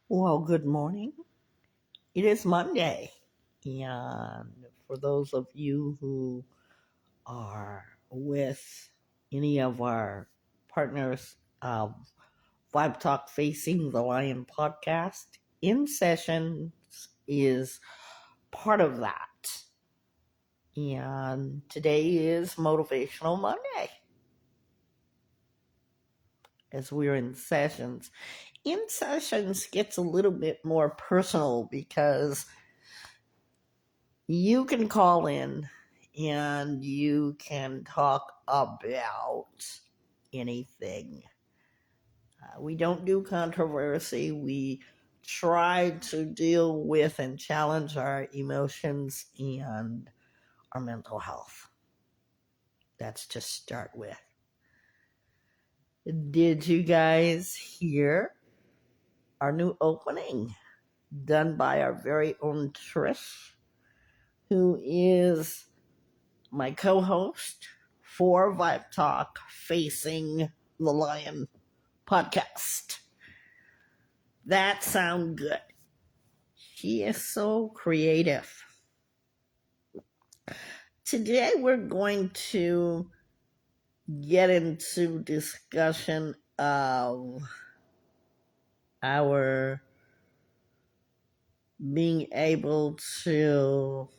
Well, good morning. It is Monday. And for those of you who are with any of our partners of Vibe Talk Facing the Lion podcast, In Sessions is part of that. And today is Motivational Monday as we're in sessions. In Sessions gets a little bit more personal because you can call in and you can talk about anything. We don't do controversy. We try to deal with and challenge our emotions and our mental health. That's to start with. Did you guys hear our new opening done by our very own Trish, who is my co-host for Vibe Talk Facing the Lion podcast? That sounds good. She is so creative. Today we're going to get into discussion of our being able to,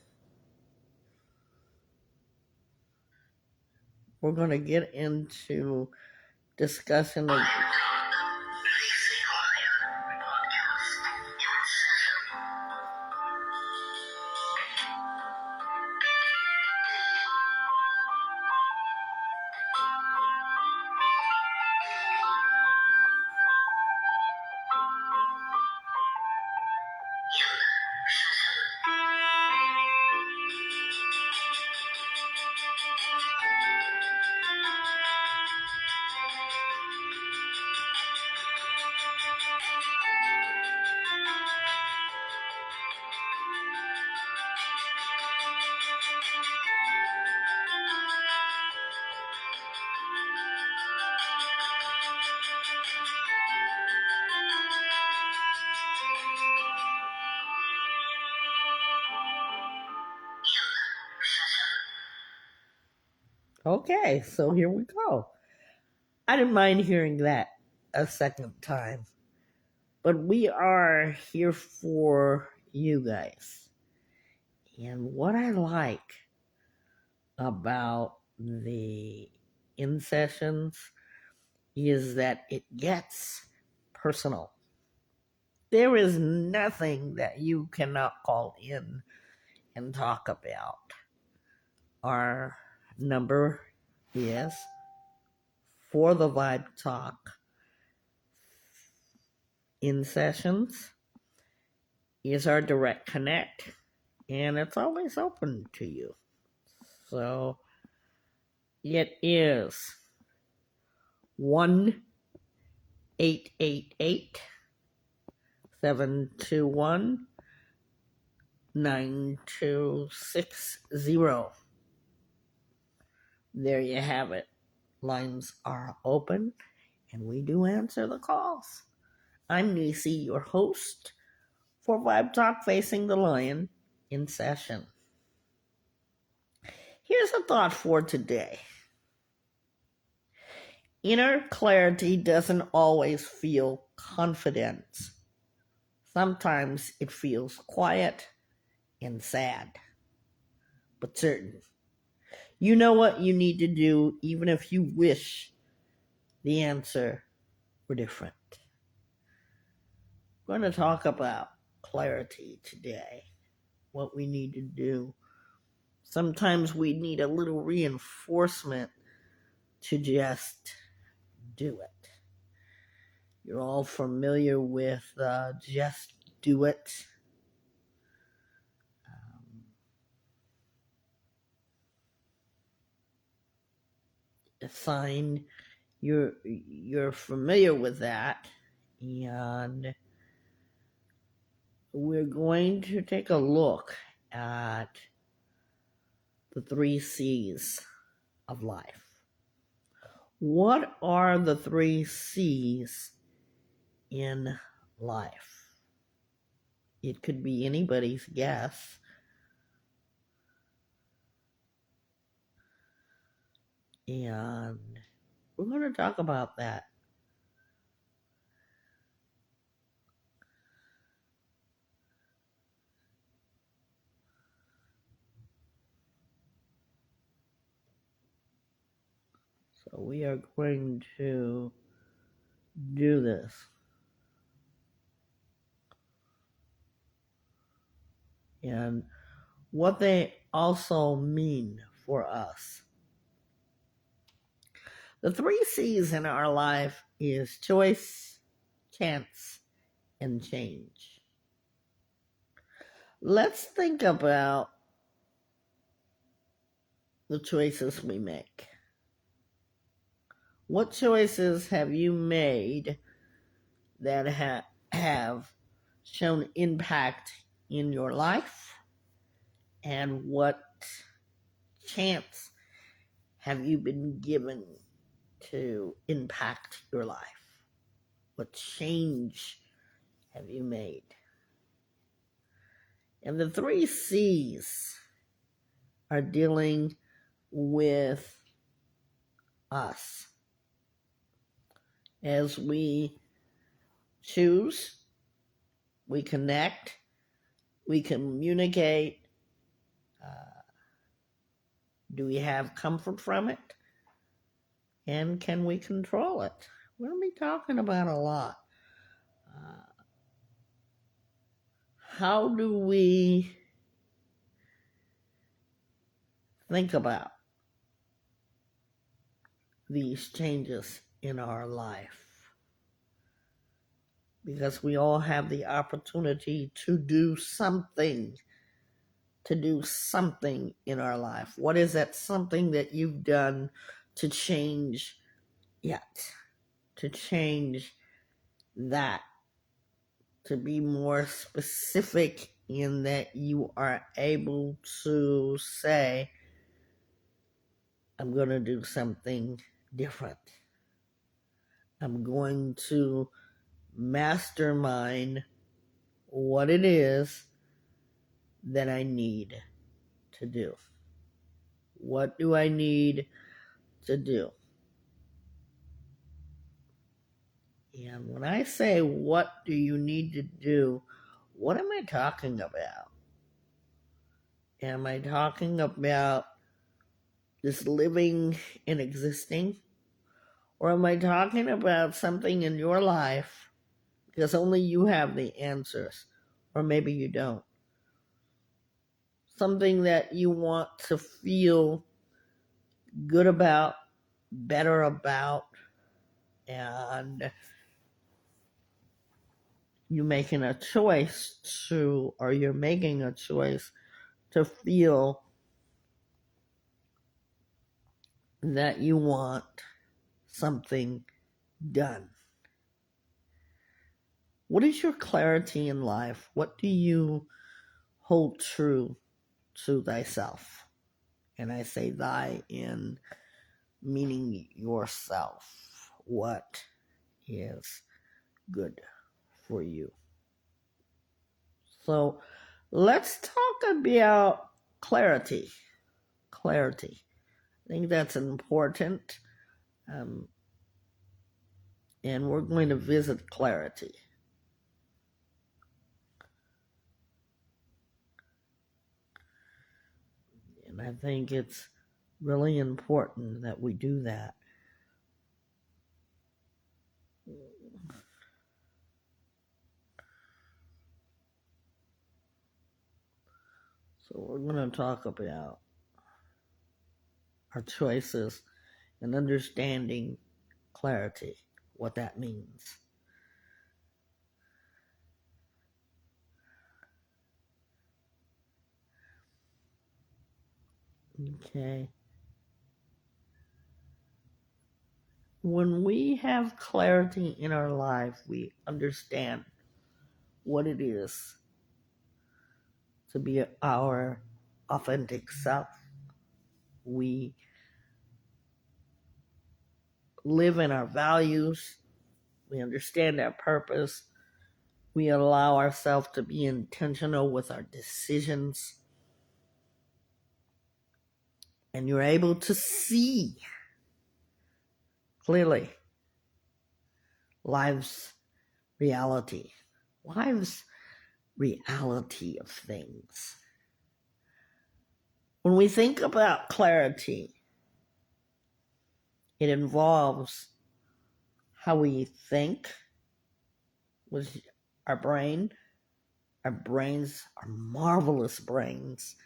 we're going to get into discussion of Okay, so here we go. I didn't mind hearing that a second time, but we are here for you guys. And what I like about the in sessions is that it gets personal. There is nothing that you cannot call in and talk about. Our number is for the Vibe Talk in sessions is our direct connect, and it's always open to you. So it is 1-888-721-9260. There you have it. Lines are open, and we do answer the calls. I'm Nisi, your host for Vibe Talk Facing the Lion in session. Here's a thought for today. Inner clarity doesn't always feel confident. Sometimes it feels quiet and sad, but certain. You know what you need to do, even if you wish the answer were different. We're going to talk about clarity today, what we need to do. Sometimes we need a little reinforcement to just do it. You're all familiar with just do it. A sign you're familiar with that, and we're going to take a look at the 3 C's of life. What are the 3 C's in life? It could be anybody's guess. And we're going to talk about that. So we are going to do this. And what they also mean for us. The 3 C's in our life is choice, chance, and change. Let's think about the choices we make. What choices have you made that have shown impact in your life? And what chance have you been given to impact your life? What change have you made? And the 3 C's are dealing with us as we choose, we connect, we communicate. Do we have comfort from it? And can we control it? We're going to be talking about a lot. How do we think about these changes in our life? Because we all have the opportunity to do something in our life. What is that something that you've done to change to change that, to be more specific in that you are able to say, I'm going to do something different. I'm going to mastermind what it is that I need to do. What do I need to do? And when I say, what do you need to do, what am I talking about? Am I talking about just living and existing? Or am I talking about something in your life because only you have the answers, or maybe you don't? Something that you want to feel good about, better about, and you're making a choice to feel that you want something done. What is your clarity in life? What do you hold true to thyself? And I say thy in meaning yourself. What is good for you? So let's talk about clarity. Clarity. I think that's important. And we're going to visit clarity. And I think it's really important that we do that. So we're going to talk about our choices and understanding clarity, what that means. Okay. When we have clarity in our life, we understand what it is to be our authentic self. We live in our values. We understand our purpose. We allow ourselves to be intentional with our decisions, and you're able to see clearly life's reality, life's reality of things. When we think about clarity, it involves how we think with our brain. Our brains are marvelous brains.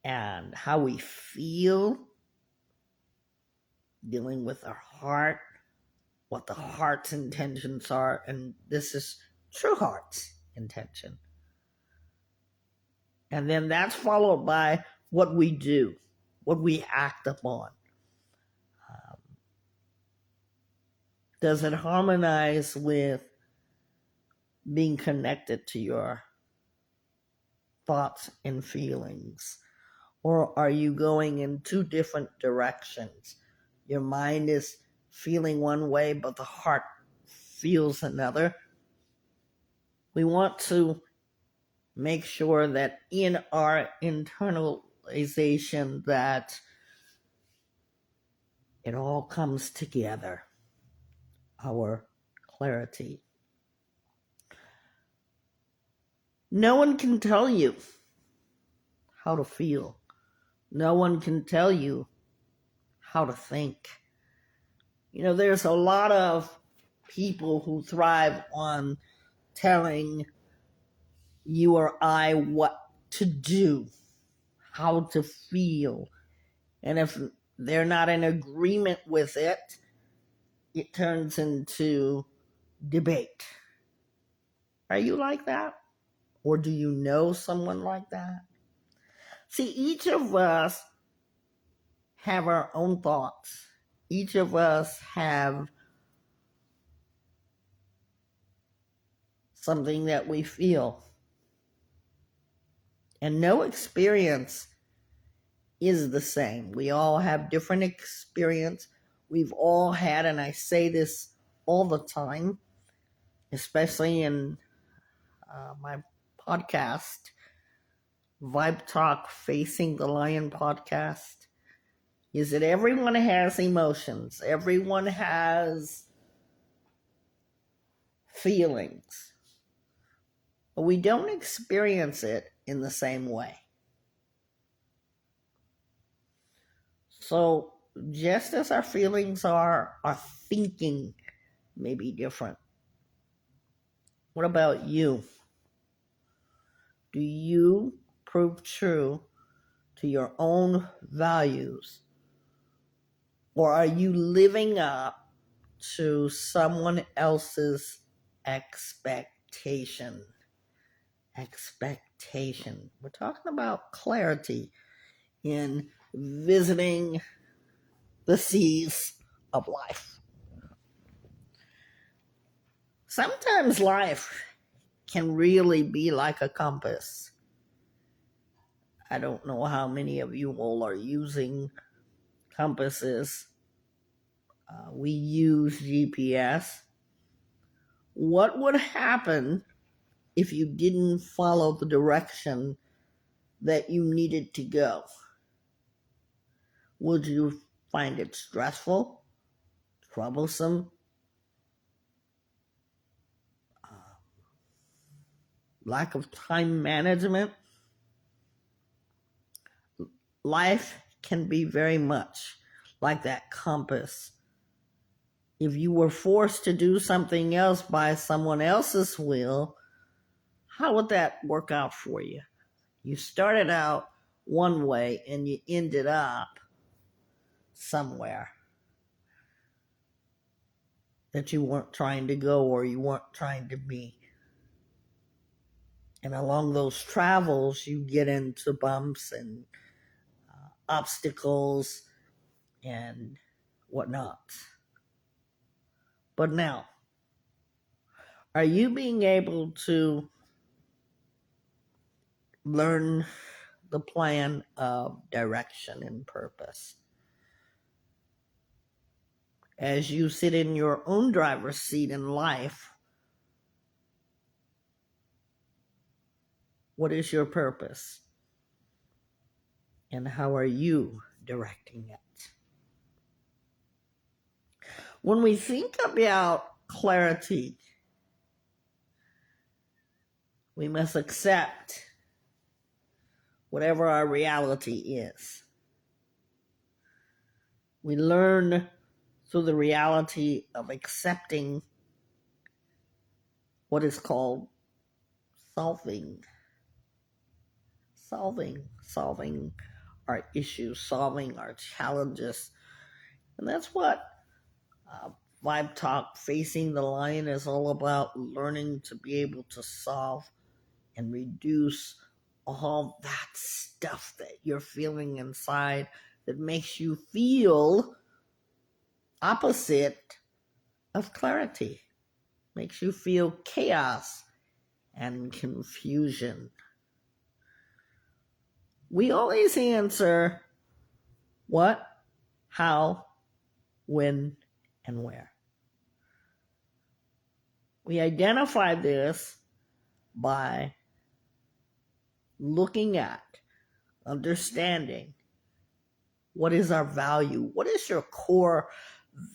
And how we feel, dealing with our heart, what the heart's intentions are, and this is true heart's intention. And then that's followed by what we do, what we act upon. Does it harmonize with being connected to your thoughts and feelings? Or are you going in two different directions? Your mind is feeling one way, but the heart feels another. We want to make sure that in our internalization that it all comes together, our clarity. No one can tell you how to feel. No one can tell you how to think. You know, there's a lot of people who thrive on telling you or I what to do, how to feel. And if they're not in agreement with it, it turns into debate. Are you like that? Or do you know someone like that? See, each of us have our own thoughts. Each of us have something that we feel. And no experience is the same. We all have different experience. We've all had, and I say this all the time, especially in my podcast, Vibe Talk Facing the Lion podcast, is that everyone has emotions. Everyone has feelings. But we don't experience it in the same way. So just as our feelings are, our thinking may be different. What about you? Do you prove true to your own values? Or are you living up to someone else's expectation? Expectation. We're talking about clarity in visiting the seas of life. Sometimes life can really be like a compass. I don't know how many of you all are using compasses. We use GPS. What would happen if you didn't follow the direction that you needed to go? Would you find it stressful, troublesome, lack of time management? Life can be very much like that compass. If you were forced to do something else by someone else's will, how would that work out for you? You started out one way and you ended up somewhere that you weren't trying to go or you weren't trying to be. And along those travels, you get into bumps and obstacles and whatnot. But now, are you being able to learn the plan of direction and purpose? As you sit in your own driver's seat in life, What is your purpose? And how are you directing it? When we think about clarity, we must accept whatever our reality is. We learn through the reality of accepting what is called solving our issues, solving our challenges. And that's what Vibe Talk Facing the Lion is all about, learning to be able to solve and reduce all that stuff that you're feeling inside that makes you feel opposite of clarity, makes you feel chaos and confusion. We always answer what, how, when, and where. We identify this by looking at, understanding what is our value, what is your core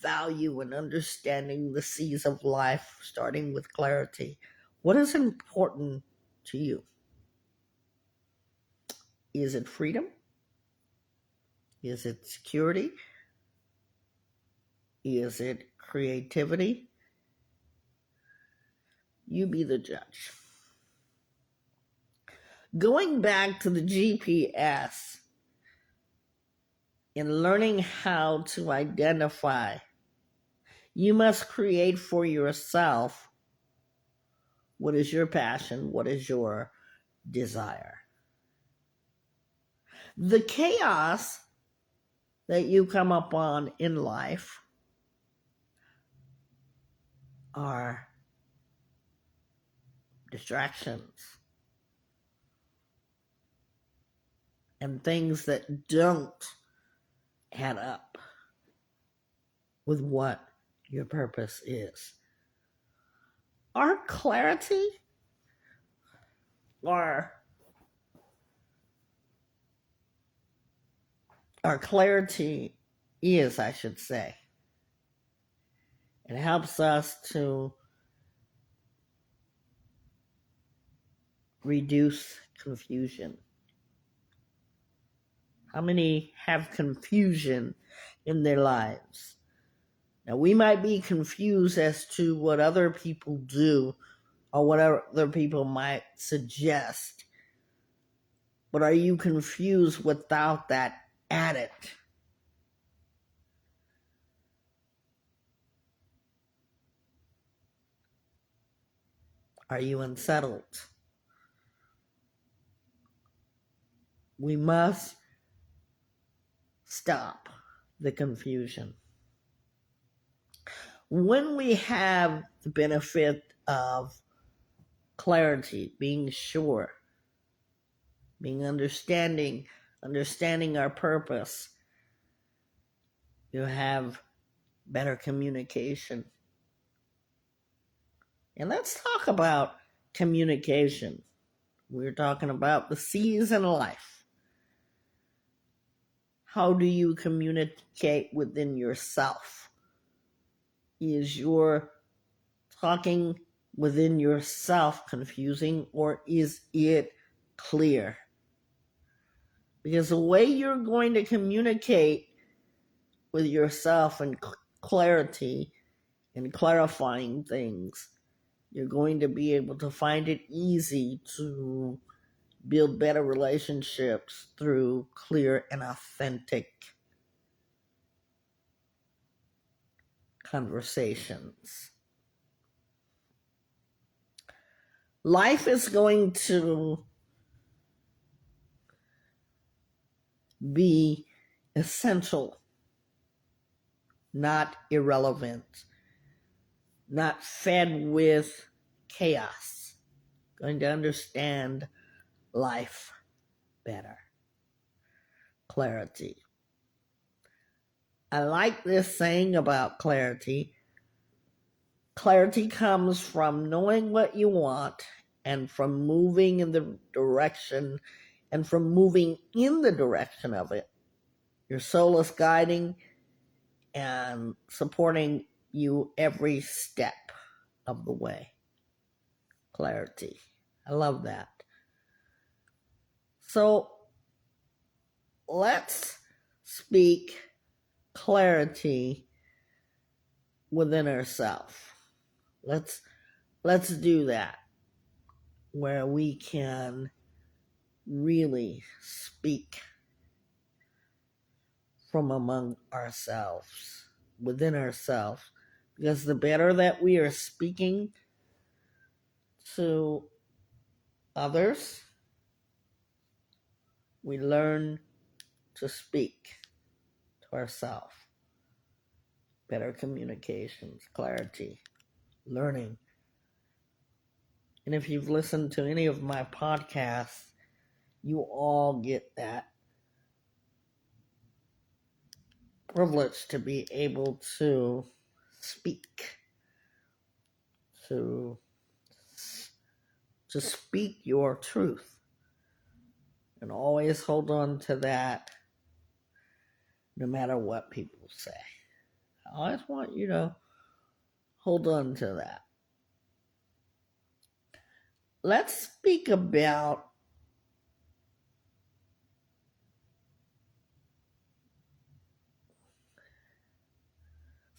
value, and understanding the C's of life, starting with clarity. What is important to you? Is it freedom? Is it security? Is it creativity? You be the judge. Going back to the GPS and learning how to identify, you must create for yourself what is your passion, what is your desire. The chaos that you come upon in life are distractions and things that don't add up with what your purpose is. Our clarity, our clarity is, I should say, it helps us to reduce confusion. How many have confusion in their lives? Now, we might be confused as to what other people do or what other people might suggest, but are you confused without that added? Are you unsettled? We must stop the confusion. When we have the benefit of clarity, being sure, being understanding our purpose, you have better communication. And let's talk about communication. We're talking about the C's in life. How do you communicate within yourself? Is your talking within yourself confusing, or is it clear? Because the way you're going to communicate with yourself and clarity and clarifying things, you're going to be able to find it easy to build better relationships through clear and authentic conversations. Life is going to be essential, not irrelevant, not fed with chaos. Going to understand life better. Clarity. I like this saying about clarity. Clarity comes from knowing what you want and from moving in the direction of it. Your soul is guiding and supporting you every step of the way. Clarity. I love that. So let's speak clarity within ourselves. Let's do that, where we can really speak from among ourselves, within ourselves, because the better that we are speaking to others, we learn to speak to ourselves. Better communications, clarity, learning. And if you've listened to any of my podcasts, you all get that privilege to be able to speak, to speak your truth, and always hold on to that no matter what people say. I always want you to hold on to that. Let's speak about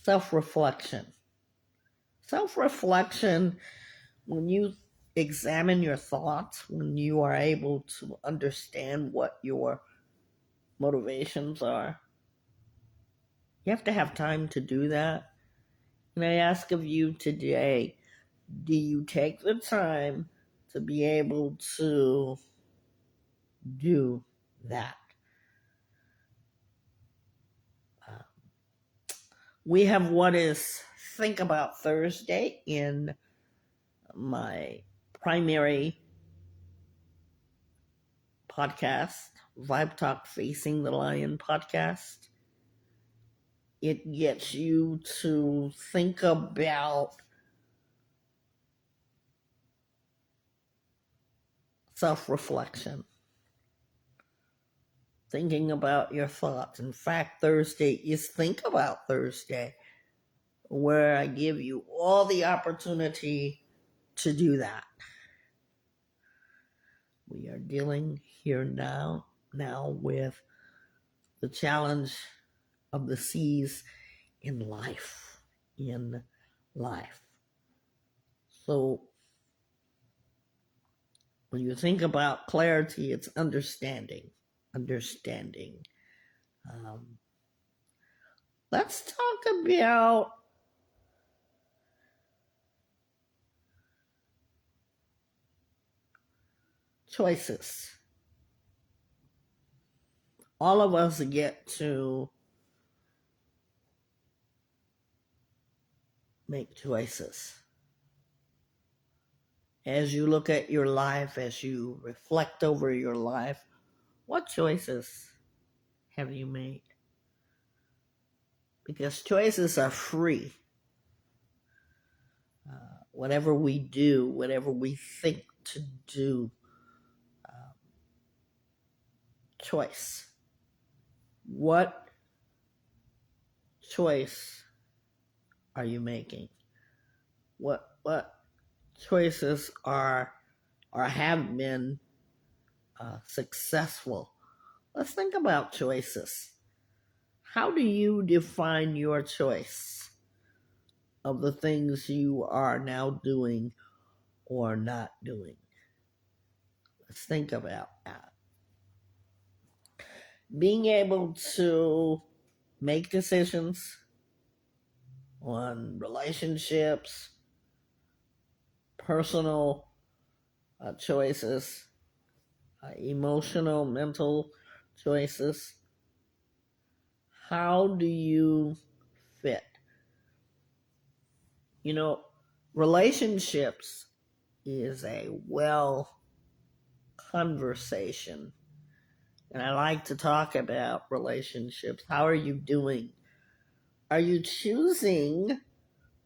self-reflection. Self-reflection, when you examine your thoughts, when you are able to understand what your motivations are, you have to have time to do that. And I ask of you today, do you take the time to be able to do that? We have what is Think About Thursday in my primary podcast, Vibe Talk Facing the Lion podcast. It gets you to think about self-reflection, thinking about your thoughts. In fact, Thursday is Think About Thursday, where I give you all the opportunity to do that. We are dealing here now with the challenge of the seas in life. So when you think about clarity, it's understanding. Let's talk about choices. All of us get to make choices. As you look at your life, as you reflect over your life, what choices have you made? Because choices are free. Whatever we do, whatever we think to do, choice. What choice are you making? What choices are or have been successful? Let's think about choices. How do you define your choice of the things you are now doing or not doing? Let's think about that. Being able to make decisions on relationships, personal choices, emotional, mental choices. How do you fit? Relationships is a conversation. And I like to talk about relationships. How are you doing? Are you choosing,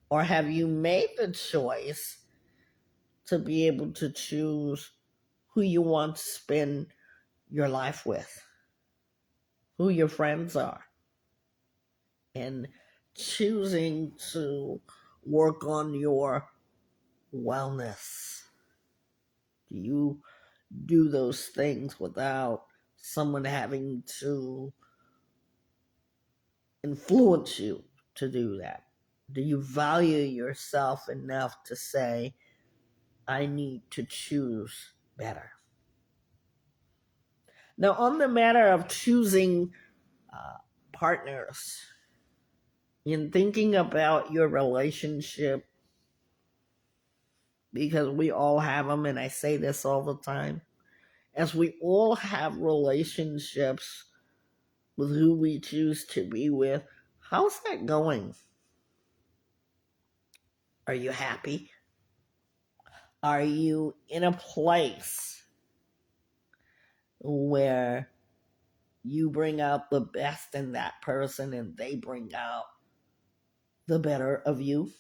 or have you made the choice to be able to choose who you want to spend your life with, who your friends are, and choosing to work on your wellness. Do you do those things without someone having to influence you to do that? Do you value yourself enough to say, I need to choose better? Now, on the matter of choosing partners, in thinking about your relationship, because we all have them, and I say this all the time, as we all have relationships with who we choose to be with, how's that going? Are you happy? Are you in a place where you bring out the best in that person and they bring out the better of you?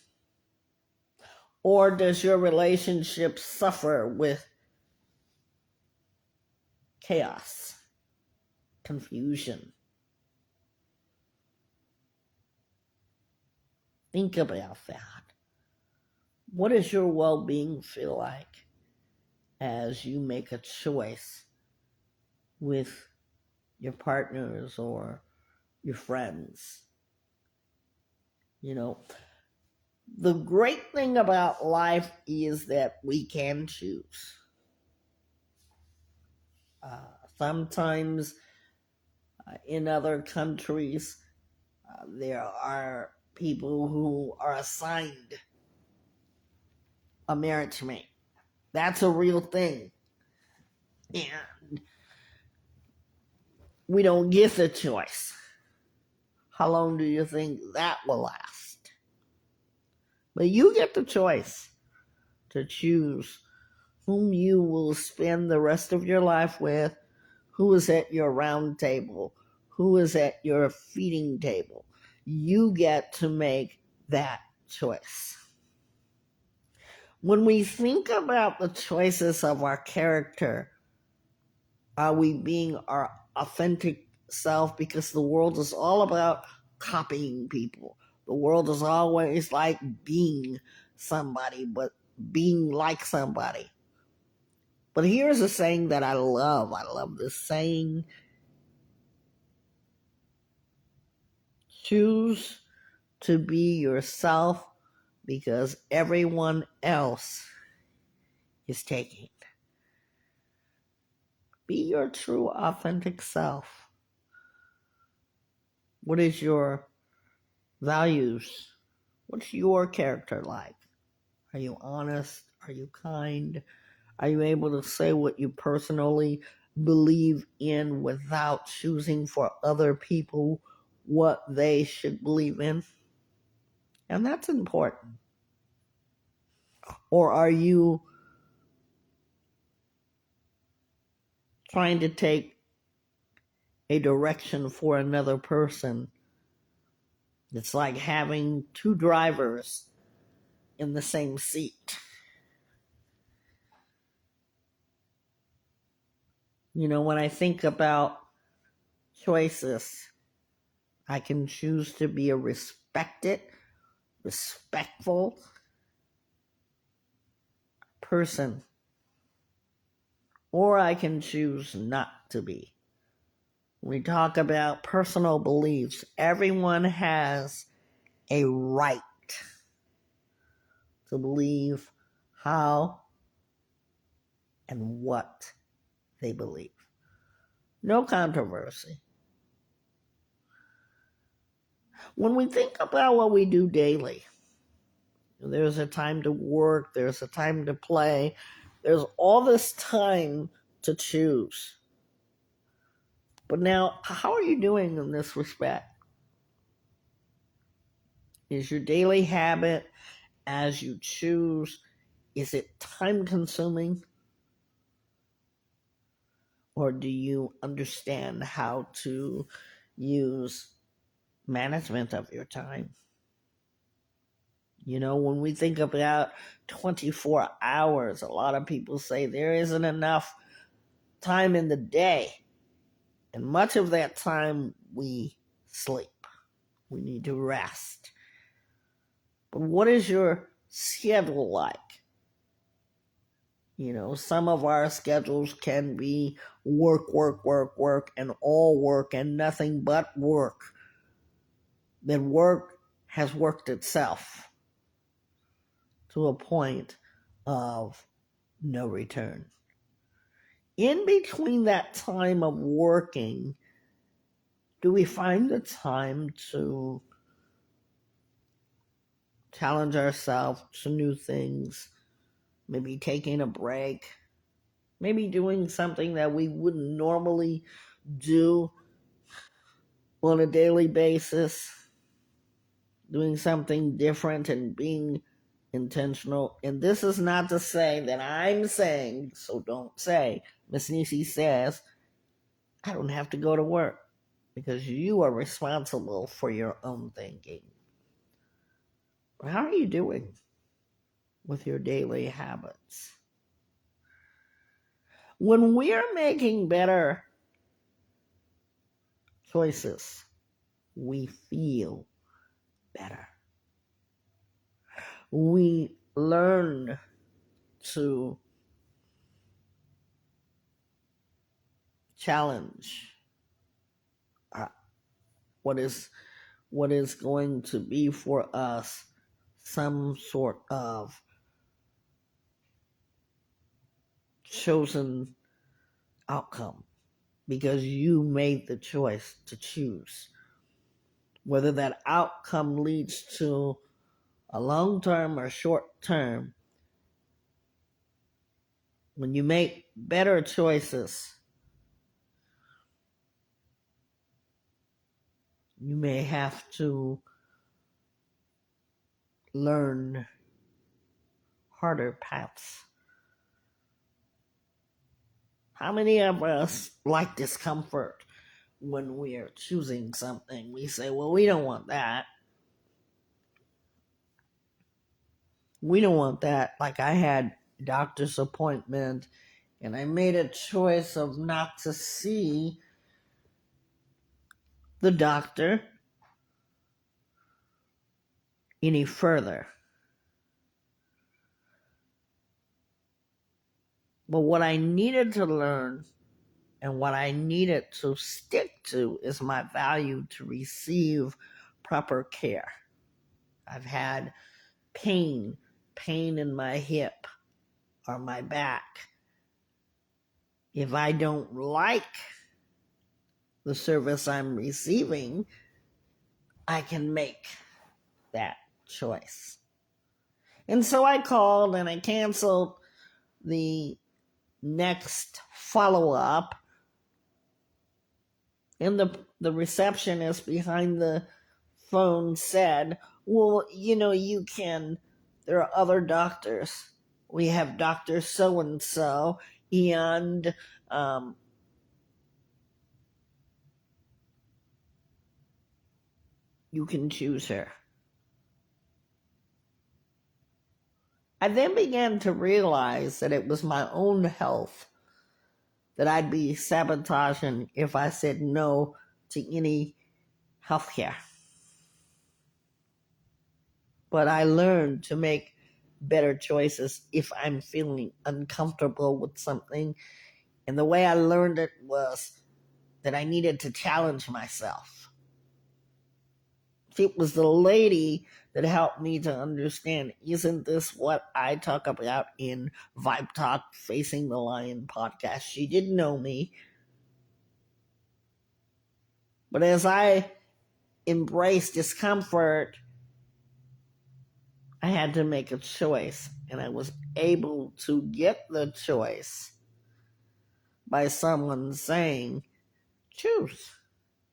Or does your relationship suffer with chaos, confusion? Think about that. What does your well being feel like as you make a choice with your partners or your friends? You know, the great thing about life is that we can choose. Sometimes in other countries, there are people who are assigned a marriage mate. That's a real thing. And we don't get the choice. How long do you think that will last? But you get the choice to choose whom you will spend the rest of your life with, who is at your round table, who is at your feeding table. You get to make that choice. When we think about the choices of our character, are we being our authentic self? Because the world is all about copying people. The world is always like being somebody, but being like somebody. But here's a saying that I love. I love this saying: choose to be yourself because everyone else is taking. Be your true, authentic self. What is your values? What's your character like? Are you honest? Are you kind? Are you able to say what you personally believe in without choosing for other people what they should believe in? And that's important. Or are you trying to take a direction for another person? It's like having two drivers in the same seat. You know, when I think about choices, I can choose to be a respected, respectful person, or I can choose not to be. We talk about personal beliefs. Everyone has a right to believe how and what they believe. No controversy. When we think about what we do daily, there's a time to work, there's a time to play, there's all this time to choose. But now, how are you doing in this respect? Is your daily habit as you choose, is it time consuming? Or do you understand how to use management of your time? When we think about 24 hours, a lot of people say there isn't enough time in the day. And much of that time we sleep. We need to rest. But what is your schedule like? Some of our schedules can be work, work, work, work, and all work and nothing but work. Then work has worked itself to a point of no return. In between that time of working, do we find the time to challenge ourselves to new things? Maybe taking a break, maybe doing something that we wouldn't normally do on a daily basis, doing something different and being intentional. And this is not to say that I'm saying, so don't say, Miss Nisi says, I don't have to go to work, because you are responsible for your own thinking. How are you doing with your daily habits? When we're making better choices, we feel better. We learn to challenge what is going to be for us some sort of chosen outcome, because you made the choice to choose. Whether that outcome leads to a long term or short term, when you make better choices, you may have to learn harder paths. How many of us like discomfort when we are choosing something? We say, well, we don't want that. We don't want that. Like, I had a doctor's appointment and I made a choice of not to see the doctor any further. But what I needed to learn and what I needed to stick to is my value to receive proper care. I've had pain in my hip or my back. If I don't like the service I'm receiving, I can make that choice. And so I called and I canceled the next follow-up. And the receptionist behind the phone said, well, there are other doctors. We have Dr. So-and-so, and you can choose her. I then began to realize that it was my own health that I'd be sabotaging if I said no to any health care. But I learned to make better choices if I'm feeling uncomfortable with something. And the way I learned it was that I needed to challenge myself. It was the lady that helped me to understand, isn't this what I talk about in Vibe Talk Facing the Lion podcast? She didn't know me. But as I embraced discomfort, I had to make a choice. And I was able to get the choice by someone saying, choose.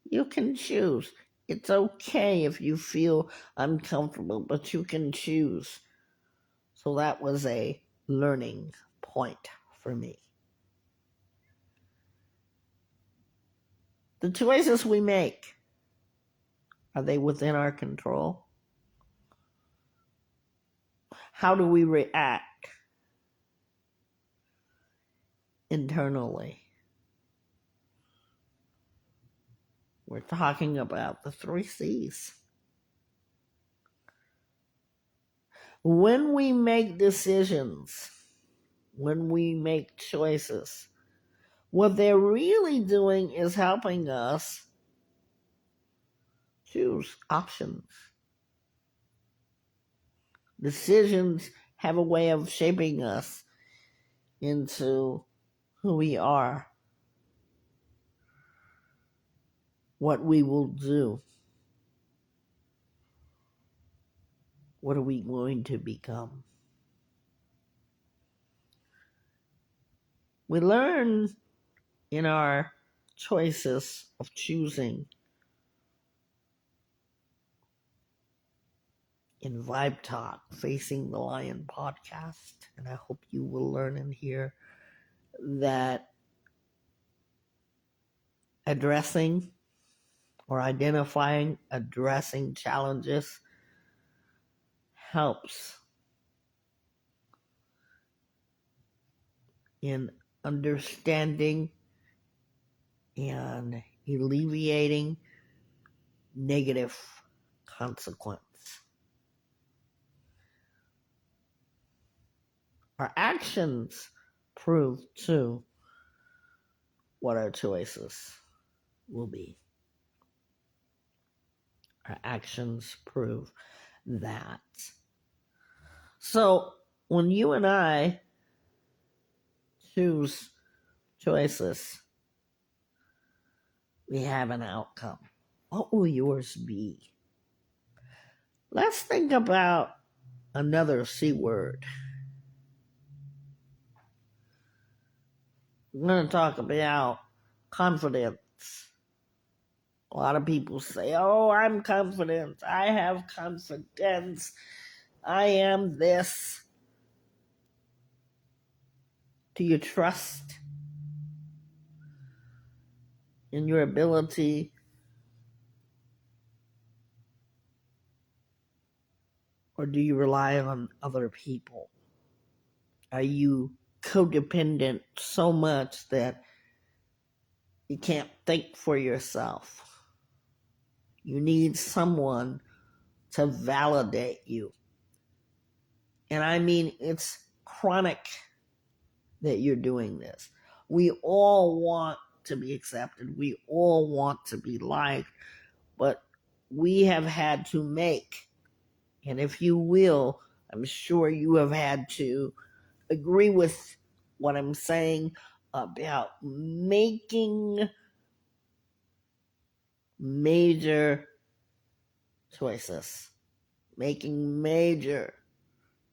You can choose. It's okay if you feel uncomfortable, but you can choose. So that was a learning point for me. The choices we make, are they within our control? How do we react internally? We're talking about the 3 C's. When we make decisions, when we make choices, what they're really doing is helping us choose options. Decisions have a way of shaping us into who we are, what we will do, what are we going to become. We learn in our choices of choosing in Vibe Talk, Facing the Lion podcast. And I hope you will learn and hear that addressing or identifying, addressing challenges helps in understanding and alleviating negative consequence. Our actions prove too what our choices will be. Our actions prove that. So when you and I choose choices, we have an outcome. What will yours be? Let's think about another C word. We're going to talk about confidence. A lot of people say, oh, I'm confident. I have confidence. I am this. Do you trust in your ability? Or do you rely on other people? Are you codependent so much that you can't think for yourself? You need someone to validate you. And I mean, it's chronic that you're doing this. We all want to be accepted. We all want to be liked. But we have had to make, and if you will, I'm sure you have had to agree with what I'm saying about making major choices, making major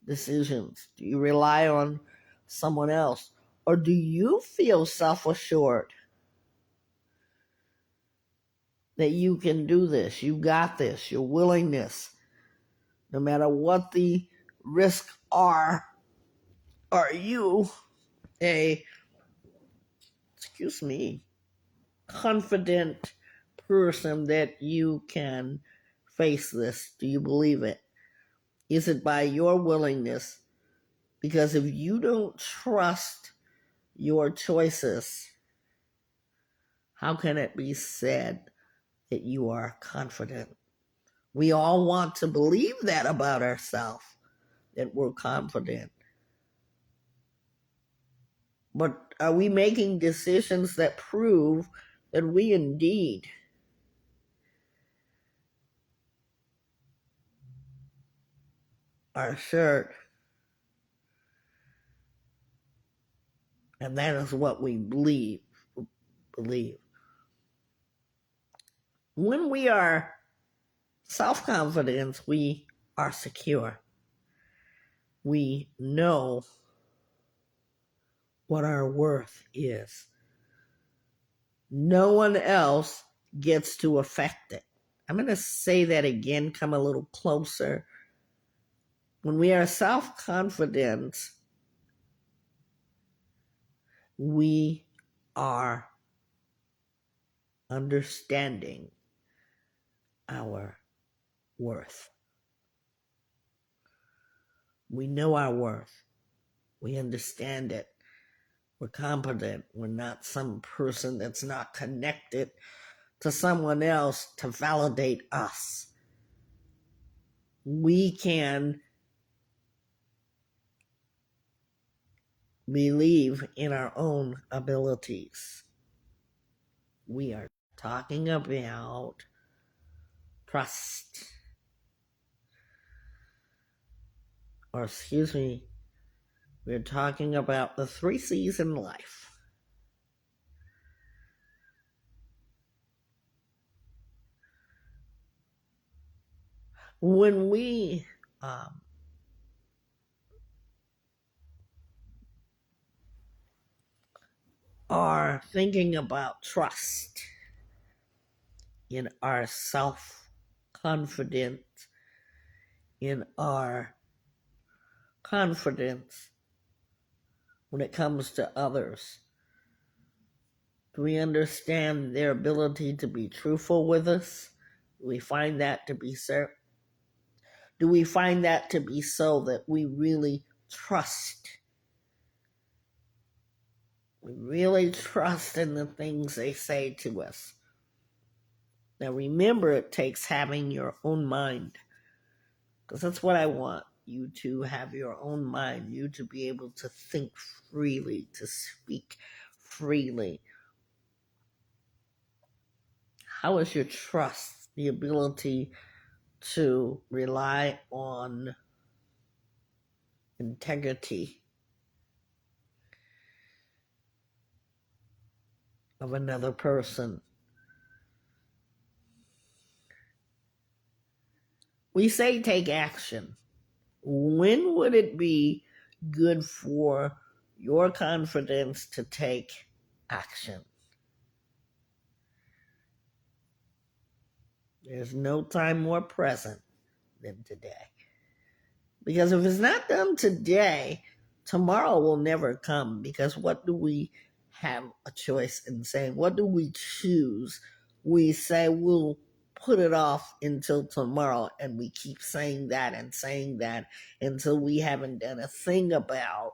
decisions. Do you rely on someone else? Or do you feel self-assured that you can do this, you got this, your willingness, no matter what the risks are you a, confident person that you can face this? Do you believe it? Is it by your willingness? Because if you don't trust your choices, how can it be said that you are confident? We all want to believe that about ourselves, that we're confident. But are we making decisions that prove that we indeed are sure? And that is what we believe. When we are self-confident, we are secure. We know what our worth is. No one else gets to affect it. I'm going to say that again, come a little closer. When we are self-confident, we are understanding our worth. We know our worth. We understand it. We're competent. We're not some person that's not connected to someone else to validate us. We can believe in our own abilities. We are talking about trust. Or, excuse me, we're talking about the 3 C's in life. When we are thinking about trust in our self-confidence, in our confidence when it comes to others, do we understand their ability to be truthful with us? Do we find that to be so? Do we find that to be so that we really trust? We really trust in the things they say to us. Now remember, it takes having your own mind, because that's what I want. You to have your own mind, you to be able to think freely, to speak freely. How is your trust? The ability to rely on integrity of another person. We say take action. When would it be good for your confidence to take action? There's no time more present than today. Because if it's not done today, tomorrow will never come. Because what do we have a choice in saying? What do we choose? We say we'll put it off until tomorrow, and we keep saying that until we haven't done a thing about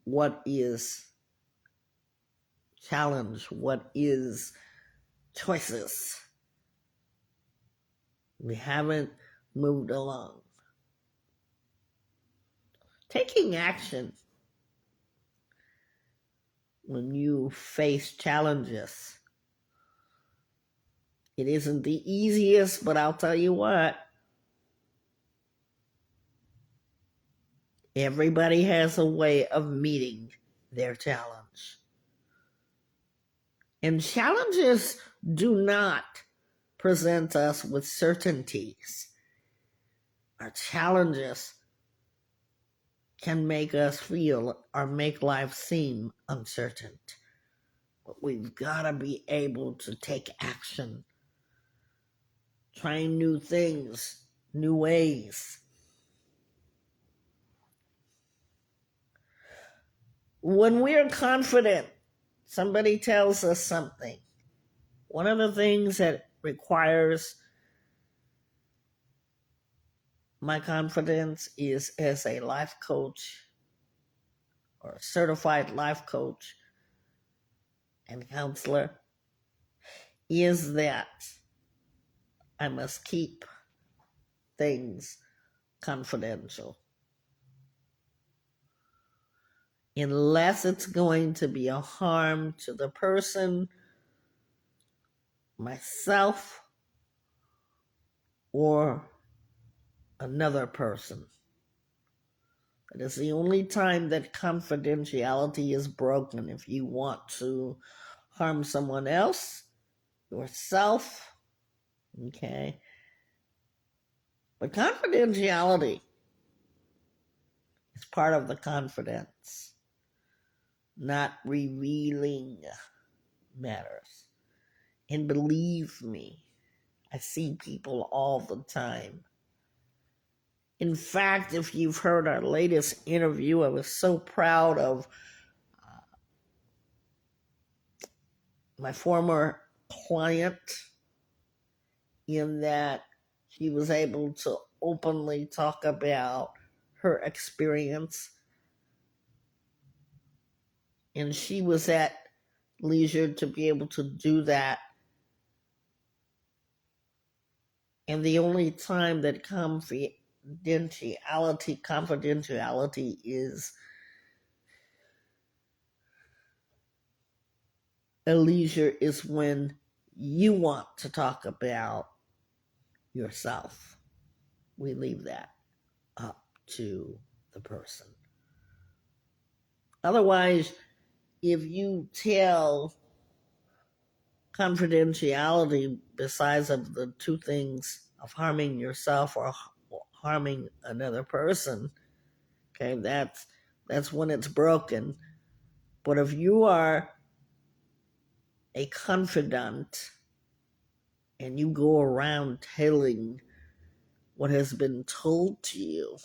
what is challenge, what is choices. We haven't moved along. Taking action when you face challenges, it isn't the easiest, but I'll tell you what, everybody has a way of meeting their challenge. And challenges do not present us with certainties. Our challenges can make us feel or make life seem uncertain. But we've got to be able to take action, trying new things, new ways. When we're confident, somebody tells us something. One of the things that requires my confidence is as a life coach or a certified life coach and counselor is that I must keep things confidential. Unless it's going to be a harm to the person, myself, or another person. That is the only time that confidentiality is broken. If you want to harm someone else, yourself, okay? But confidentiality is part of the confidence. Not revealing matters. And believe me, I see people all the time. In fact, if you've heard our latest interview, I was so proud of my former client in that She was able to openly talk about her experience, and she was at leisure to be able to do that. And the only time that confidentiality is a leisure is when you want to talk about yourself. We leave that up to the person. Otherwise, if you tell confidentiality besides of the two things of harming yourself or harming another person, okay, that's when it's broken. But if you are a confidant and you go around telling what has been told to you,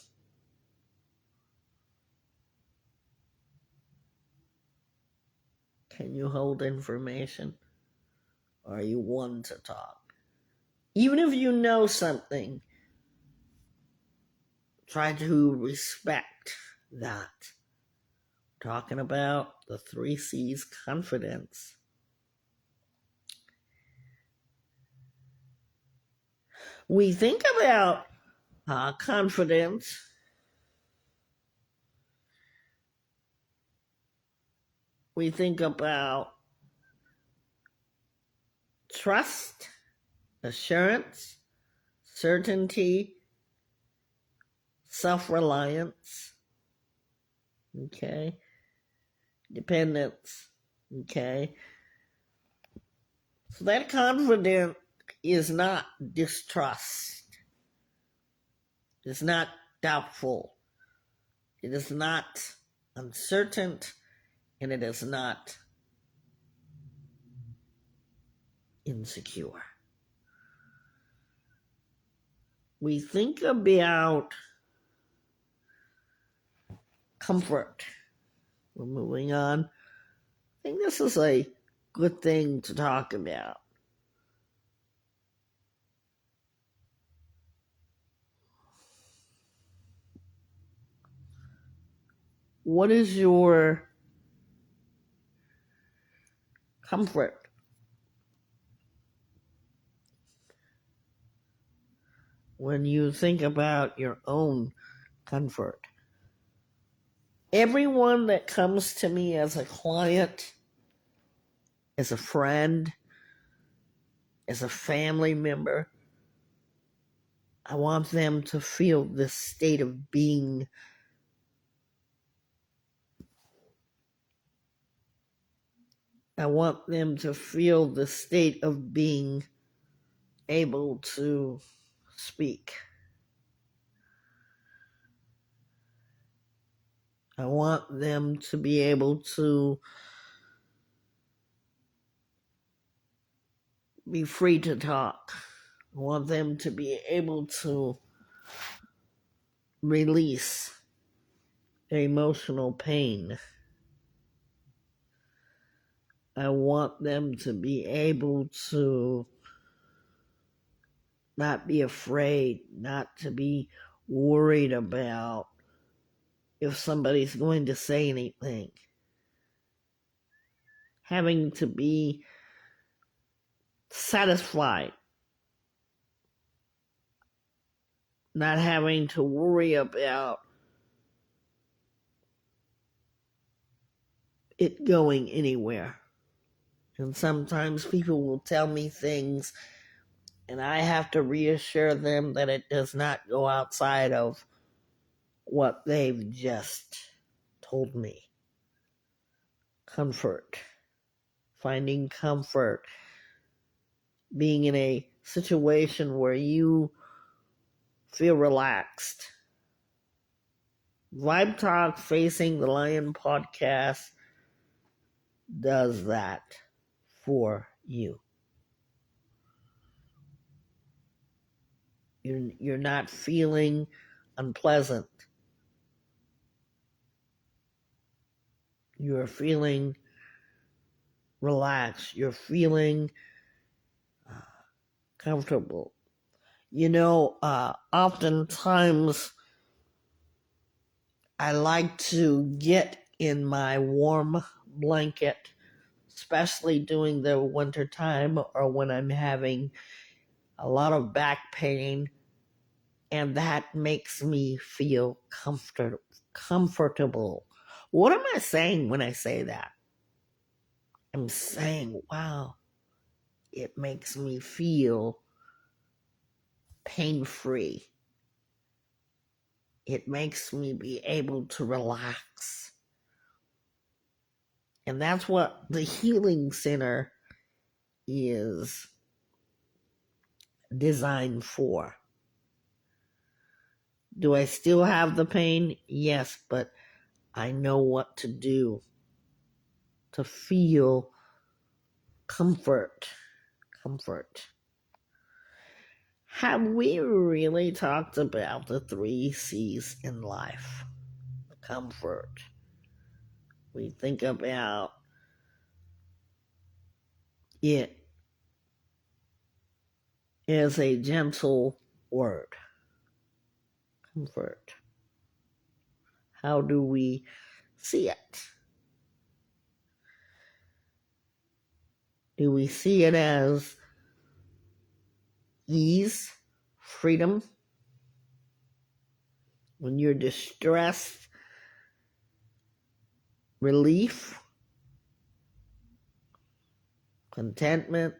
can you hold information? Or are you one to talk? Even if you know something, try to respect that. Talking about the 3C's confidence. We think about confidence. We think about trust, assurance, certainty, self-reliance, okay, dependence, okay. So that confidence is not distrust. It's not doubtful. It is not uncertain, and it is not insecure. We think about comfort. We're moving on. I think this is a good thing to talk about. What is your comfort? When you think about your own comfort, everyone that comes to me as a client, as a friend, as a family member, I want them to feel this state of being. I want them to feel the state of being able to speak. I want them to be able to be free to talk. I want them to be able to release emotional pain. I want them to be able to not be afraid, not to be worried about if somebody's going to say anything. Having to be satisfied, not having to worry about it going anywhere. And sometimes people will tell me things, and I have to reassure them that it does not go outside of what they've just told me. Comfort. Finding comfort. Being in a situation where you feel relaxed. Vibe Talk Facing the Lion podcast does that for you. You're not feeling unpleasant. You're feeling relaxed. You're feeling comfortable. Oftentimes I like to get in my warm blanket, especially during the winter time or when I'm having a lot of back pain, and that makes me feel comfortable. What am I saying when I say that? I'm saying, wow, it makes me feel pain free. It makes me be able to relax. And that's what the healing center is designed for. Do I still have the pain? Yes, but I know what to do to feel comfort. Comfort. Have we really talked about the three C's in life? Comfort. We think about it as a gentle word. Comfort. How do we see it? Do we see it as ease, freedom? When you're distressed, relief, contentment,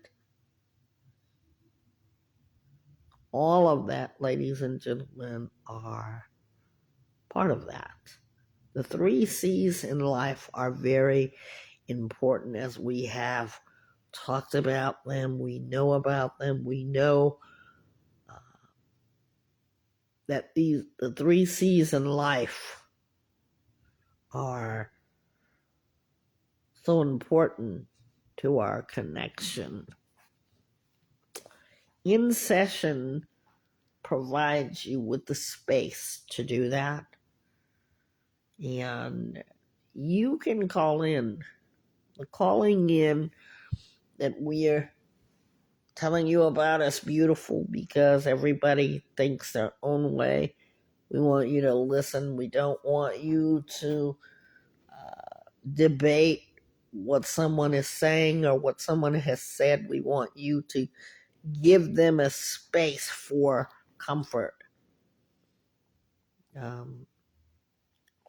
all of that, ladies and gentlemen, are part of that. The three C's in life are very important, as we have talked about them. We know about them. We know that the three C's in life are so important to our connection. In session provides you with the space to do that. And you can call in. The calling in that we're telling you about is beautiful because everybody thinks their own way. We want you to listen. We don't want you to debate what someone is saying or what someone has said. We want you to give them a space for comfort. Um,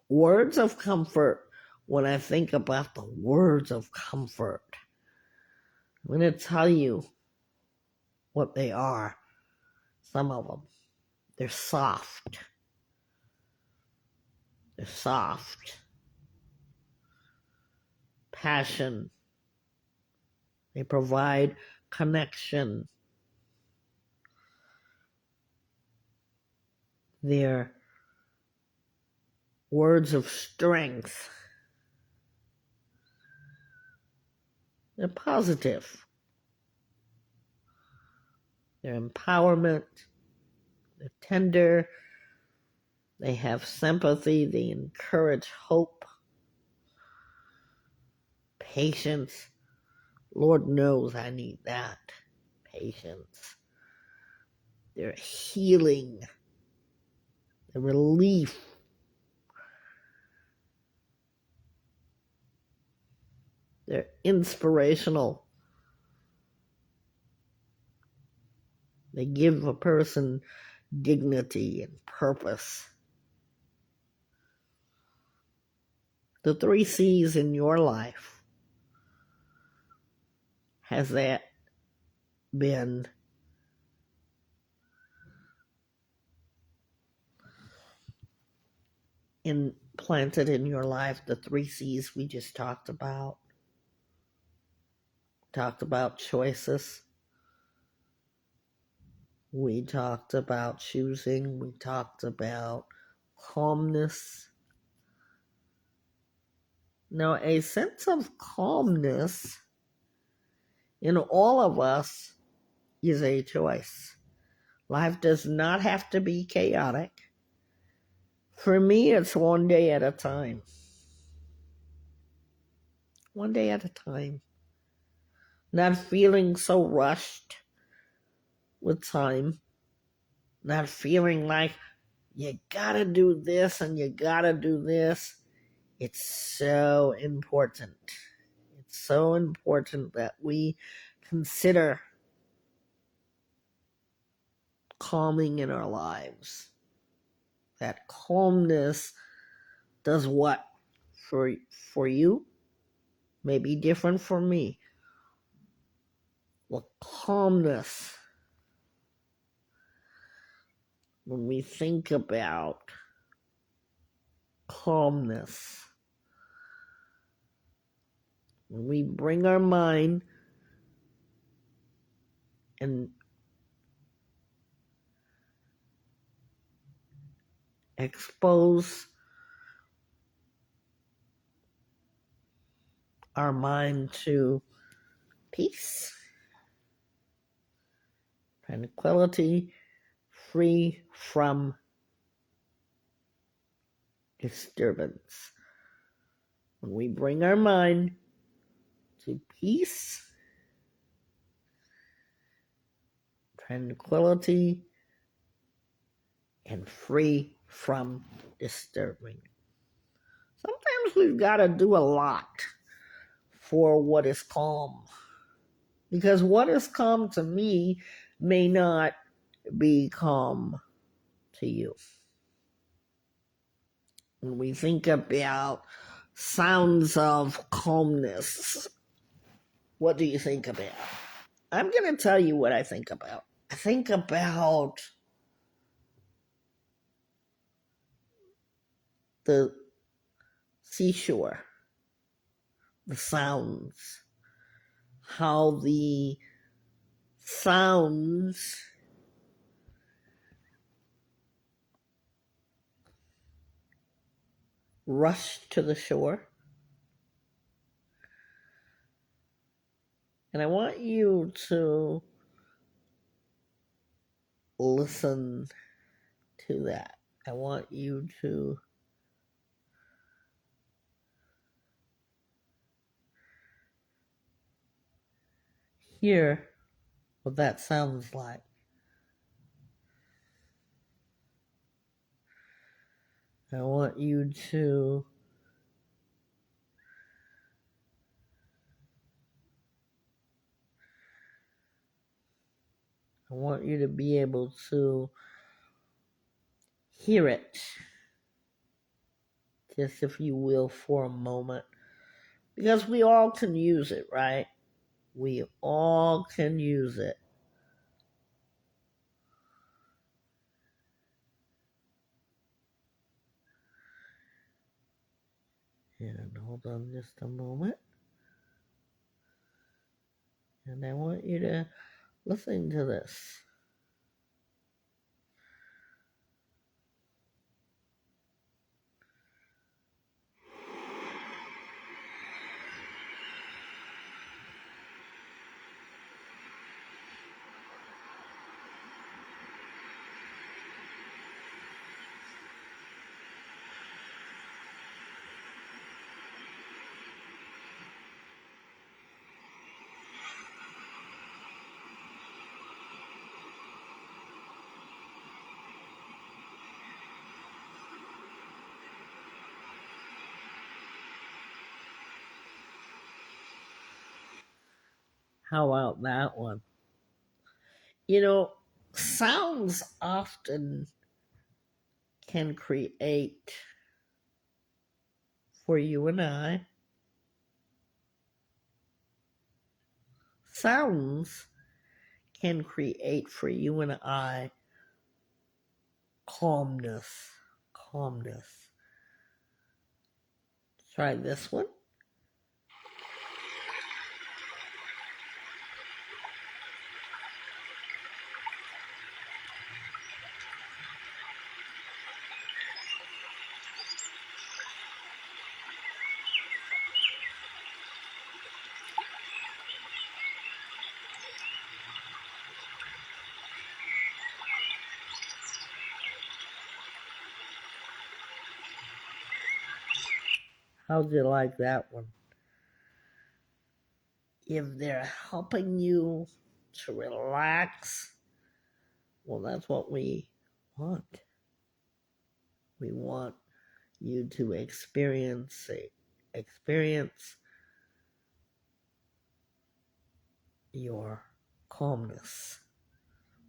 Words of comfort. When I think about the words of comfort, I'm going to tell you what they are. Some of them. They're soft. They're soft. Passion. They provide connection. They're words of strength. They're positive. They're empowerment. They're tender. They have sympathy. They encourage hope, patience. Lord knows I need that. Patience. They're healing. They're relief. They're inspirational. They give a person dignity and purpose. The three C's in your life, has that been implanted in your life? The three C's we just talked about. Talked about choices. We talked about choosing. We talked about calmness. Now, a sense of calmness in all of us is a choice. Life does not have to be chaotic. For me, it's one day at a time. One day at a time. Not feeling so rushed with time. not feeling like you gotta do this and you gotta do this. It's so important. It's so important that we consider calming in our lives. That calmness does what for you may be different for me. Well, calmness, when we think about calmness, when we bring our mind and expose our mind to peace, tranquility, free from disturbance. When we bring our mind to peace, tranquility, and free from disturbing. Sometimes we've got to do a lot for what is calm. Because what is calm to me may not be calm to you. When we think about sounds of calmness, what do you think about? I'm going to tell you what I think about. I think about the seashore, the sounds, how the sounds rush to the shore. And I want you to listen to that. I want you to hear what that sounds like. I want you to be able to hear it, just if you will, for a moment. Because we all can use it, right? We all can use it. And hold on just a moment. And I want you to listen to this. How about that one? You know, sounds often can create, for you and I, sounds can create for you and I calmness. Calmness. Try this one. How'd you like that one? If they're helping you to relax, well, that's what we want. We want you to experience your calmness,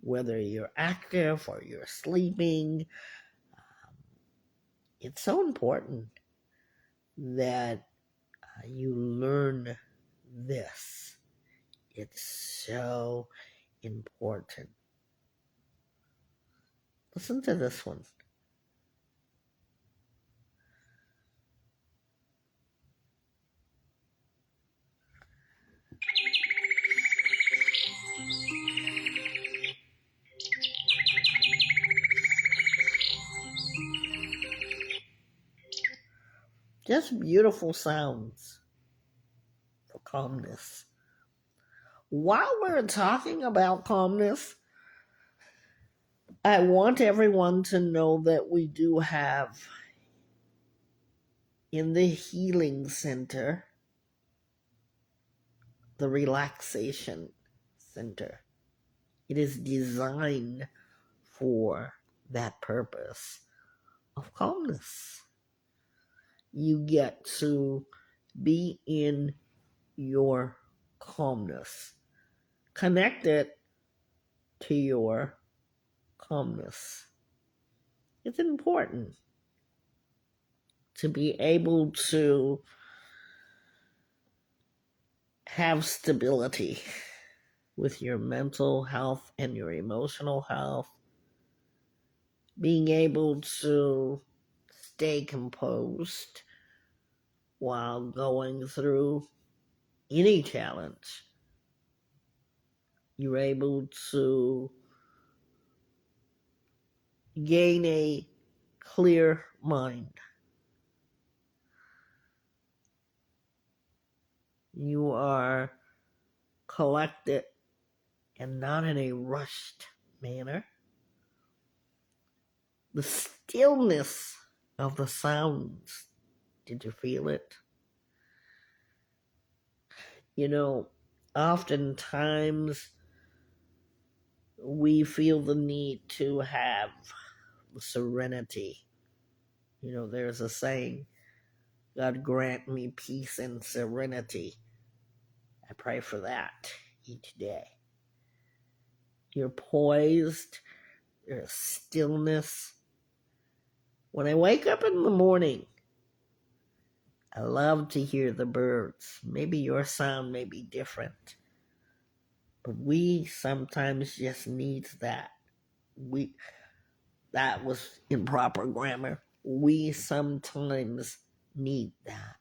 whether you're active or you're sleeping. It's so important that you learn this. It's so important. Listen to this one. Just beautiful sounds for calmness. While we're talking about calmness, I want everyone to know that we do have in the healing center the relaxation center. It is designed for that purpose of calmness. You get to be in your calmness, connected to your calmness. It's important to be able to have stability with your mental health and your emotional health, being able to stay composed while going through any challenge. You're able to gain a clear mind. You are collected and not in a rushed manner. The stillness of the sounds, did you feel it? You know, oftentimes we feel the need to have serenity. You know, there's a saying, God grant me peace and serenity. I pray for that each day. You're poised, there's stillness. When I wake up in the morning, I love to hear the birds. Maybe your sound may be different, but we sometimes just need that. That was improper grammar. We sometimes need that.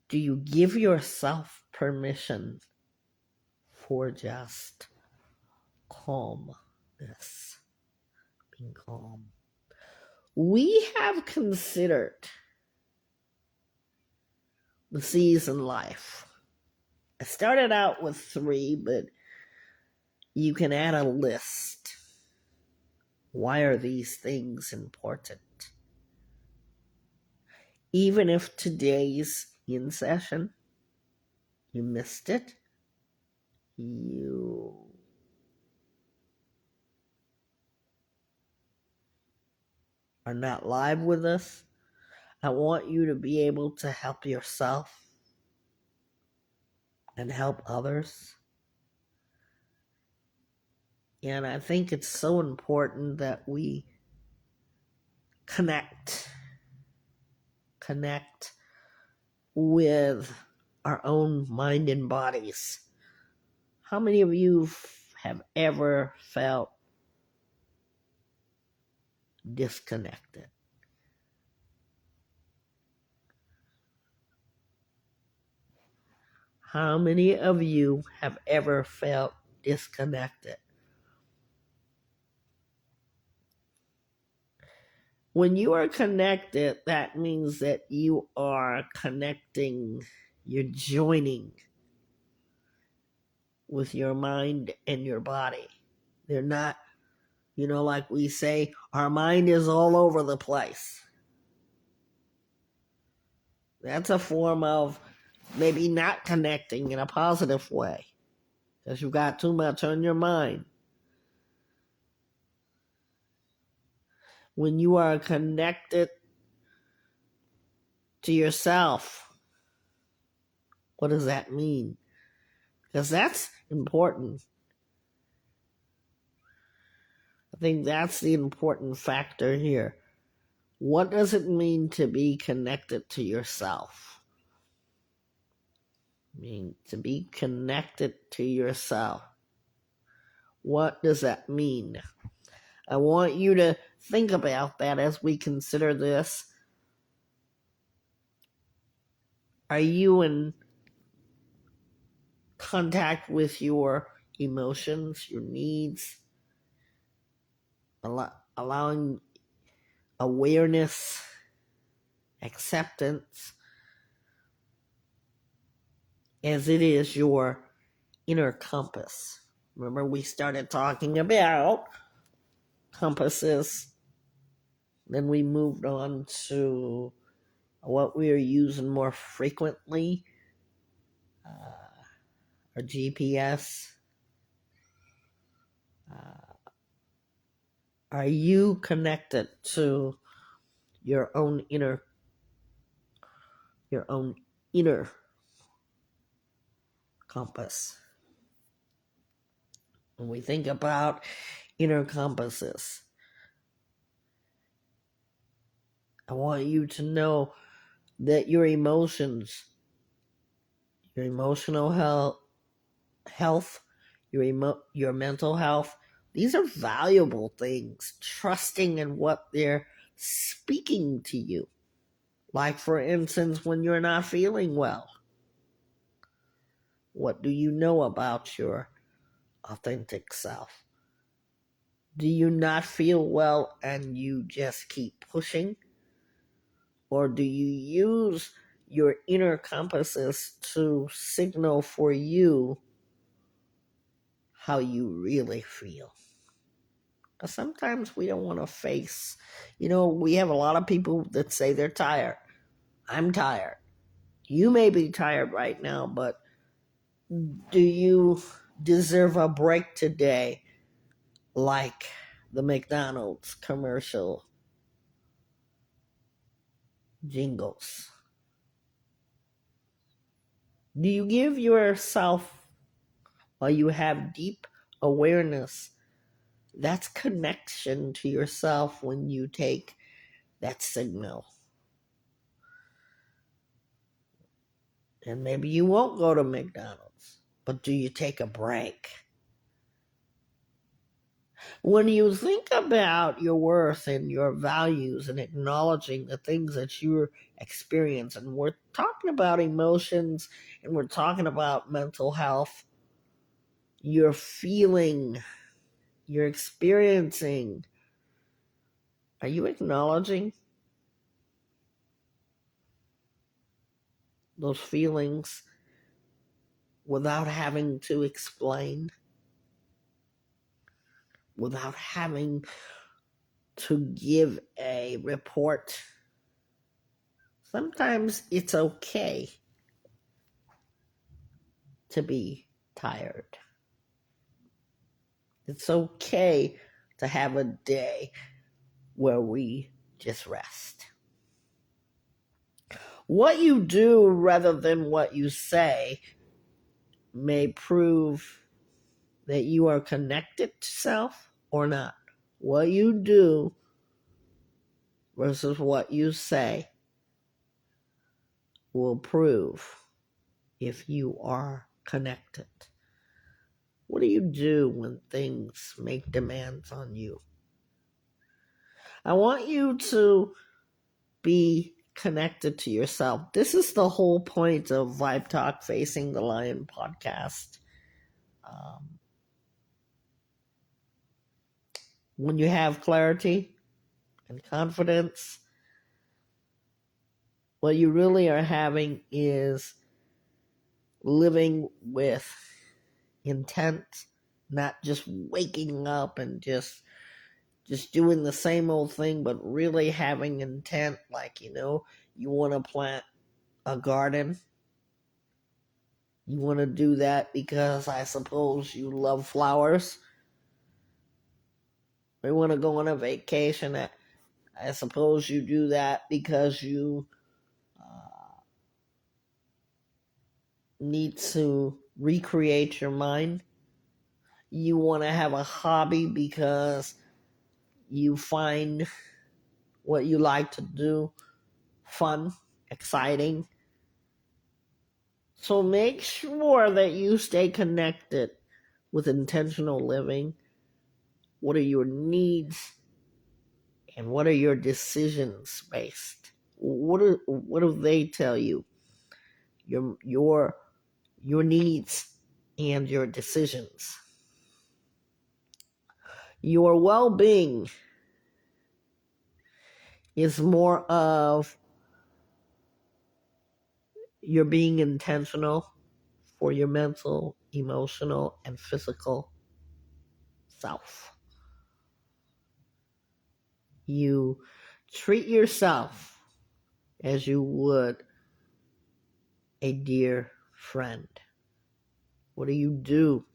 Do you give yourself permission for just calmness? Being calm. We have considered the C's in life. I started out with 3, but you can add a list. Why are these things important? Even if today's in session, you missed it, you are not live with us, I want you to be able to help yourself and help others. And I think it's so important that we connect with our own mind and bodies. How many of you have ever felt disconnected? How many of you have ever felt disconnected? When you are connected, that means that you are connecting, you're joining with your mind and your body. They're not, like we say, our mind is all over the place. That's a form of maybe not connecting in a positive way because you've got too much on your mind. when you are connected to yourself. What does that mean? Because that's important. I think that's the important factor here. What does it mean to be connected to yourself? I mean, to be connected to yourself. What does that mean? I want you to think about that as we consider this. Are you in contact with your emotions, your needs, allowing awareness, acceptance, as it is your inner compass? Remember, we started talking about compasses, then we moved on to what we are using more frequently, our GPS. Are you connected to your own inner compass? When we think about inner compasses, I want you to know that your emotions, your emotional health, your mental health, these are valuable things. Trusting in what they're speaking to you. Like, for instance, when you're not feeling well, what do you know about your authentic self? Do you not feel well and you just keep pushing? Or do you use your inner compasses to signal for you how you really feel? Because sometimes we don't want to face, we have a lot of people that say they're tired. I'm tired. You may be tired right now, but do you deserve a break today, like the McDonald's commercial jingles? Do you give yourself, while you have deep awareness, that's connection to yourself when you take that signal? And maybe you won't go to McDonald's, but do you take a break? When you think about your worth and your values and acknowledging the things that you're experiencing, we're talking about emotions and we're talking about mental health. You're feeling, you're experiencing. Are you acknowledging those feelings without having to explain, without having to give a report? Sometimes it's okay to be tired. It's okay to have a day where we just rest. What you do rather than what you say may prove that you are connected to self or not. What you do versus what you say will prove if you are connected. What do you do when things make demands on you? I want you to be connected to yourself. This is the whole point of Vibe Talk Facing the Lion podcast. When you have clarity and confidence, what you really are having is living with intent, not just waking up and just doing the same old thing, but really having intent. Like, you want to plant a garden. You want to do that because I suppose you love flowers. We want to go on a vacation I suppose you do that because you need to recreate your mind. You want to have a hobby because you find what you like to do fun, exciting. So make sure that you stay connected with intentional living. What are your needs and what are your decisions based? What do they tell you? Your needs and your decisions. Your well-being is more of you're being intentional for your mental, emotional, and physical self. You treat yourself as you would a dear friend. What do you do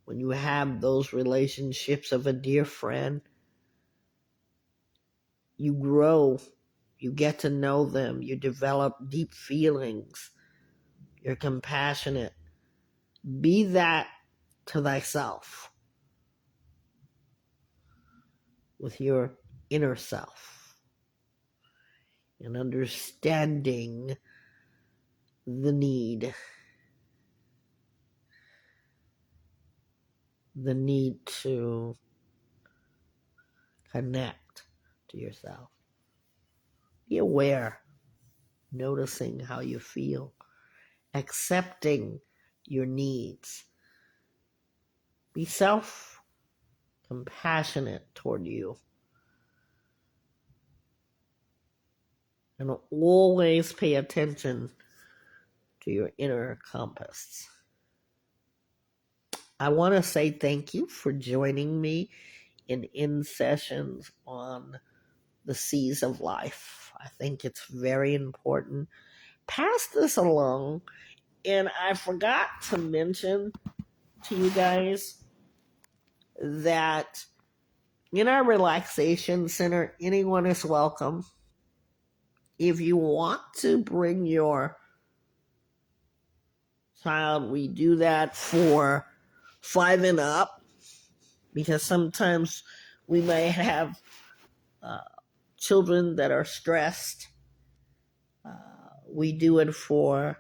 when you have those relationships of a dear friend? You grow, you get to know them, you develop deep feelings, you're compassionate. Be that to thyself with your inner self and understanding the need to connect to yourself. Be aware, noticing how you feel, accepting your needs. Be self compassionate toward you. And always pay attention to your inner compass. I want to say thank you for joining me in sessions on the seas of life. I think it's very important. Pass this along. And I forgot to mention to you guys that in our relaxation center, anyone is welcome. If you want to bring your child, we do that for 5 and up because sometimes we may have uh, children that are stressed. We do it for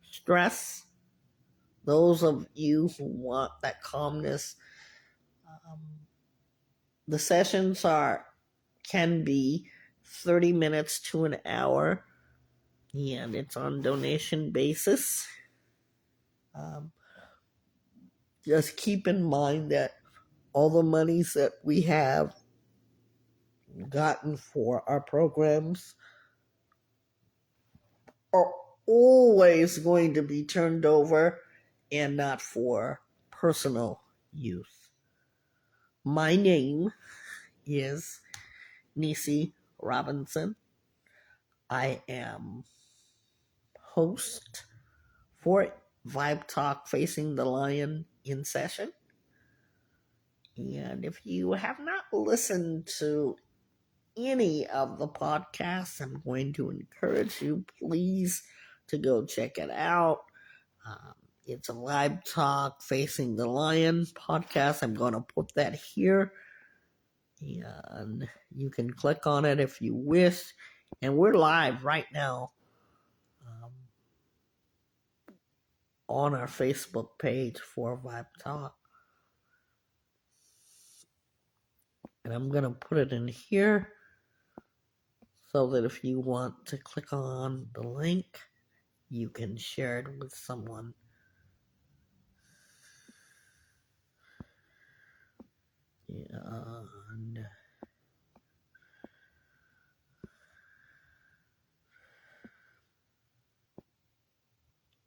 stress. Those of you who want that calmness, um, the sessions can be 30 minutes to an hour, and it's on donation basis. Um, just keep in mind that all the monies that we have gotten for our programs are always going to be turned over and not for personal use. My name is Nisi Robinson. I am host for Vibe Talk Facing the Lion in Session. And if you have not listened to any of the podcasts, I'm going to encourage you, please, to go check it out. Um, it's a Vibe Talk Facing the Lion podcast. I'm going to put that here. And you can click on it if you wish. And we're live right now on our Facebook page for Vibe Talk. And I'm going to put it in here so that if you want to click on the link, you can share it with someone. And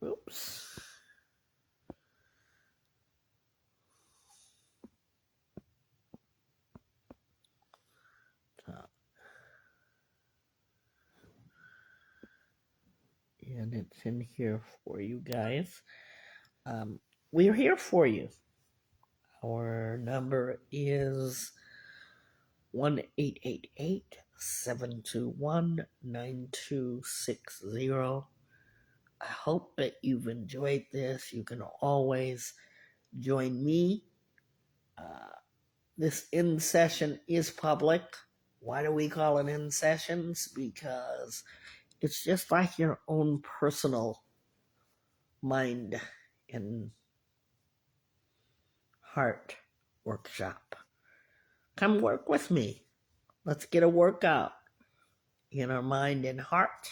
oops. And it's in here for you guys. We're here for you. Our number is 1-888-721-9260. I hope that you've enjoyed this. You can always join me. This in session is public. Why do we call it in sessions? Because it's just like your own personal mind and heart workshop. Come work with me. Let's get a workout in our mind and heart.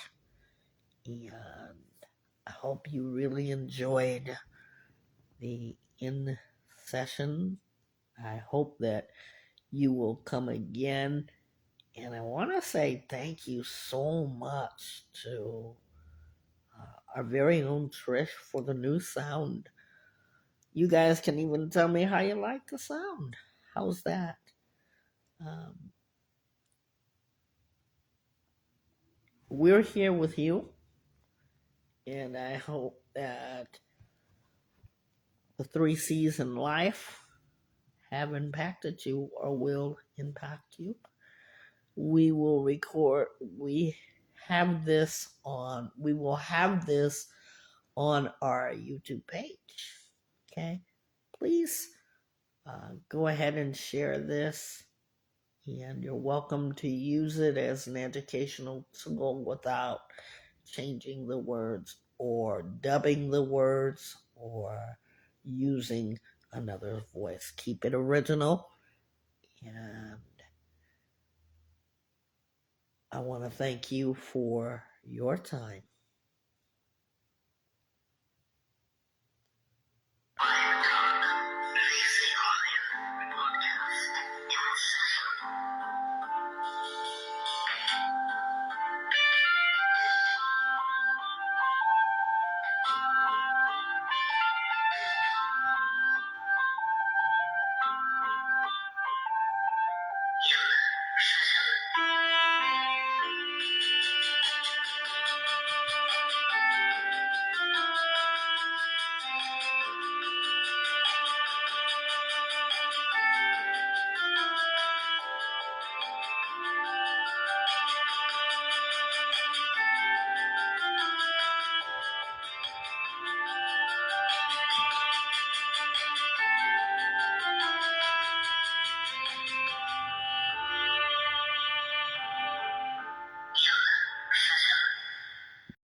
And I hope you really enjoyed the in session. I hope that you will come again. And I want to say thank you so much to our very own Trish for the new sound. You guys can even tell me how you like the sound. How's that? We're here with you, and I hope that the 3 C's in life have impacted you or will impact you. We will record, we will have this on our YouTube page. Okay? Please go ahead and share this, and you're welcome to use it as an educational tool without changing the words or dubbing the words or using another voice. Keep it original. And I want to thank you for your time.